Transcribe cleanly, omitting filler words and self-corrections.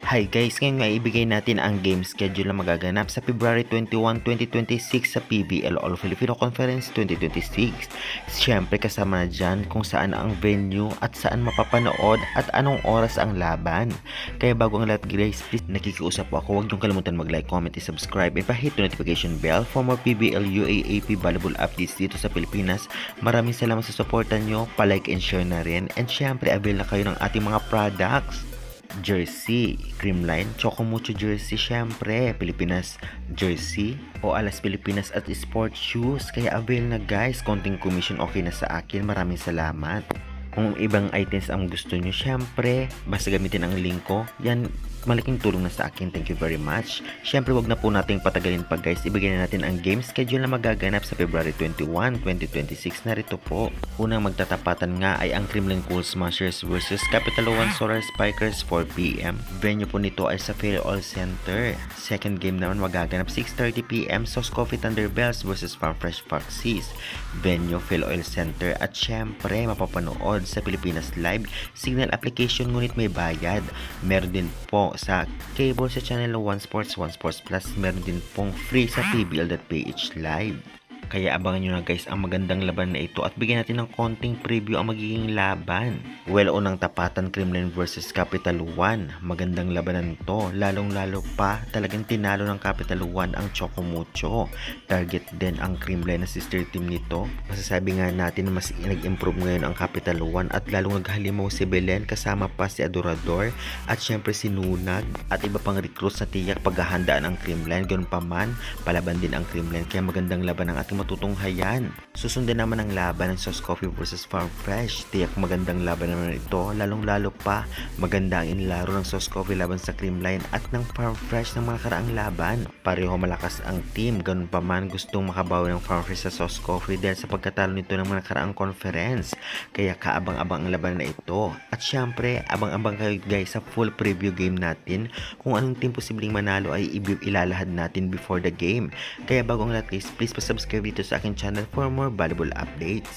Hi guys, ngayon nga ibigay natin ang game schedule na magaganap sa February 21, 2026 sa PBL All Filipino Conference 2026. Siyempre kasama na dyan kung saan ang venue at saan mapapanood at anong oras ang laban. Kaya bago ang lahat guys, please nakikiusap po ako, huwag niyong kalimutan mag-like, comment, and subscribe and pa-hit the notification bell for more PBL UAAP volleyball updates dito sa Pilipinas. Maraming salamat sa suporta nyo, pa-like and share na rin. And siyempre avail na kayo ng ating mga products. Jersey, Creamline, Chocomucho Jersey, syempre, Pilipinas Jersey o Alas Pilipinas at Sport Shoes. Kaya avail na guys, konting commission okay na sa akin. Maraming salamat. Kung ibang items ang gusto nyo, syempre, basta gamitin ang link ko. Yan, malaking tulong na sa akin. Thank you very much. Syempre, wag na po nating patagalin pa guys. Ibigay na natin ang game schedule na magaganap sa February 21, 2026. Narito po. Unang magtatapatan nga ay ang Creamline Cool Smashers versus Capital One Solar Spikers 4pm. Venue po nito ay sa Phil-All Center. Second game naman magaganap 6:30pm Sauce Coffee Thunderbells versus Farm Fresh Foxies. Venue Phil-Oil Center at syempre mapapanood sa Pilipinas Live Signal application ngunit may bayad. Meron din po sa cable sa Channel 1 Sports, 1 Sports Plus. Meron din pong free sa pbl.ph Live. Kaya abangan nyo na guys ang magandang laban na ito at bigyan natin ng konting preview ang magiging laban. Well, unang tapatan Creamline versus Capital One. Magandang labanan to. Lalong-lalo pa talagang tinalo ng Capital One ang Chocomucho. Target din ang Creamline na sister team nito. Masasabi nga natin na mas nag-improve ngayon ang Capital One at lalong naghalimaw si Belen kasama pa si Adorador at syempre si Nunag at iba pang recruits na tiyak paghahandaan ang Creamline. Ganun pa man, palaban din ang Creamline kaya magandang laban ang ating matutunghayan. Susundan naman ang laban ng Sauce Coffee versus Farm Fresh. Tiyak magandang laban naman ito. Lalong-lalo pa maganda ang inilaro ng Sauce Coffee laban sa Creamline at ng Farm Fresh ng mga karaang laban. Pareho malakas ang team. Ganun pa man gustong makabawi ng Farm Fresh sa Sauce Coffee dahil sa pagkatalo nito ng mga karaang conference. Kaya kaabang-abang ang laban na ito. At syempre, abang-abang kayo guys sa full preview game natin. Kung anong team posibleng manalo ay ilalahad natin before the game. Kaya bago ang lahat guys, please pa-subscribe dito sa aking channel for more valuable updates.